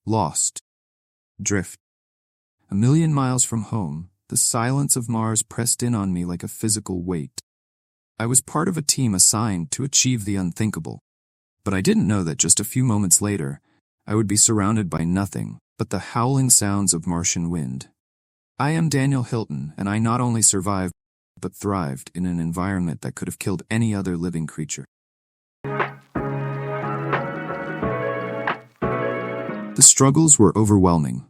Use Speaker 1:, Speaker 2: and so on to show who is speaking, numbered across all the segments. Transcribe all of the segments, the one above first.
Speaker 1: lost, drift. A million miles from home, the silence of Mars pressed in on me like a physical weight. I was part of a team assigned to achieve the unthinkable, but I didn't know that just a few moments later, I would be surrounded by nothing but the howling sounds of Martian wind. I am Daniel Hilton, and I not only survived, but thrived in an environment that could have killed any other living creature. The struggles were overwhelming.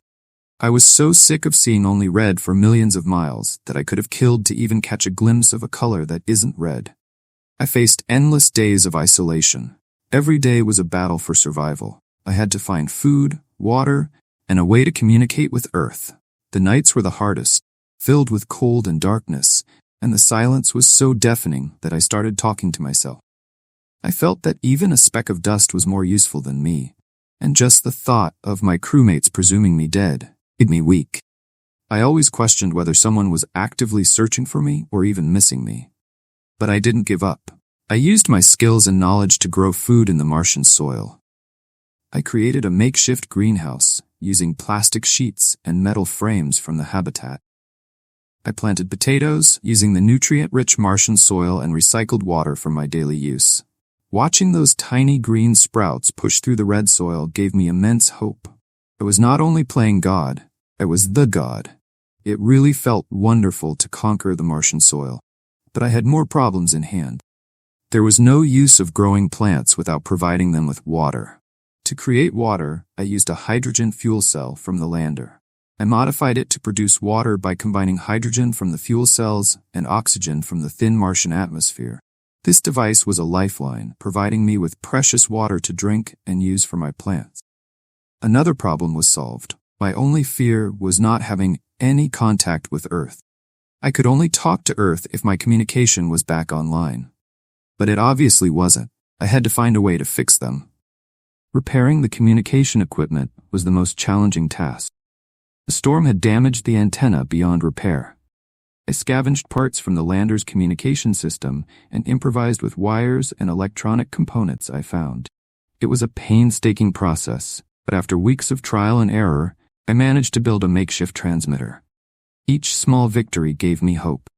Speaker 1: I was so sick of seeing only red for millions of miles that I could have killed to even catch a glimpse of a color that isn't red. I faced endless days of isolation. Every day was a battle for survival. I had to find food, water, and a way to communicate with Earth. The nights were the hardest, filled with cold and darkness, and the silence was so deafening that I started talking to myself. I felt that even a speck of dust was more useful than me, and just the thought of my crewmates presuming me dead made me weak. I always questioned whether someone was actively searching for me or even missing me. But I didn't give up. I used my skills and knowledge to grow food in the Martian soil. I created a makeshift greenhouse using plastic sheets and metal frames from the habitat. I planted potatoes using the nutrient-rich Martian soil and recycled water for my daily use. Watching those tiny green sprouts push through the red soil gave me immense hope. I was not only playing God, I was the God. It really felt wonderful to conquer the Martian soil. But I had more problems in hand. There was no use of growing plants without providing them with water. To create water, I used a hydrogen fuel cell from the lander. I modified it to produce water by combining hydrogen from the fuel cells and oxygen from the thin Martian atmosphere. This device was a lifeline, providing me with precious water to drink and use for my plants. Another problem was solved. My only fear was not having any contact with Earth. I could only talk to Earth if my communication was back online. But it obviously wasn't. I had to find a way to fix them. Repairing the communication equipment was the most challenging task. The storm had damaged the antenna beyond repair. I scavenged parts from the lander's communication system and improvised with wires and electronic components I found. It was a painstaking process, but after weeks of trial and error, I managed to build a makeshift transmitter. Each small victory gave me hope.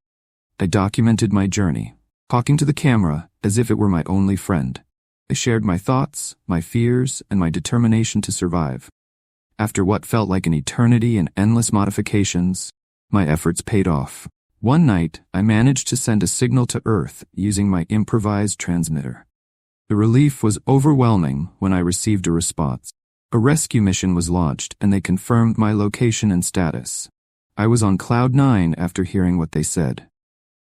Speaker 1: I documented my journey, talking to the camera as if it were my only friend. I shared my thoughts, my fears, and my determination to survive. After what felt like an eternity and endless modifications, my efforts paid off. One night, I managed to send a signal to Earth using my improvised transmitter. The relief was overwhelming when I received a response. A rescue mission was launched, and they confirmed my location and status. I was on cloud 9 after hearing what they said.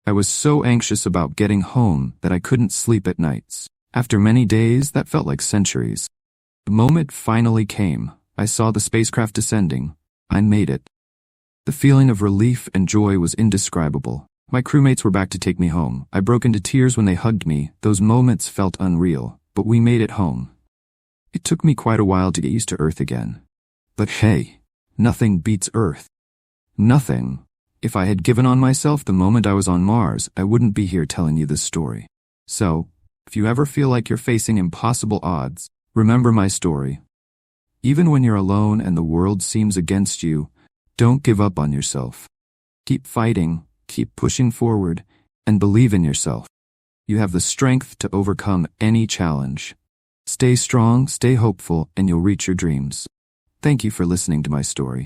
Speaker 1: I was so anxious about getting home that I couldn't sleep at nights. After many days, that felt like centuries. The moment finally came. I saw the spacecraft descending. I made it. The feeling of relief and joy was indescribable. My crewmates were back to take me home. I broke into tears when they hugged me. Those moments felt unreal, but we made it home. It took me quite a while to get used to Earth again. But hey, nothing beats Earth. Nothing. If I had given on myself the moment I was on Mars, I wouldn't be here telling you this story. So, if you ever feel like you're facing impossible odds, remember my story. Even when you're alone and the world seems against you, don't give up on yourself. Keep fighting, keep pushing forward, and believe in yourself. You have the strength to overcome any challenge. Stay strong, stay hopeful, and you'll reach your dreams. Thank you for listening to my story.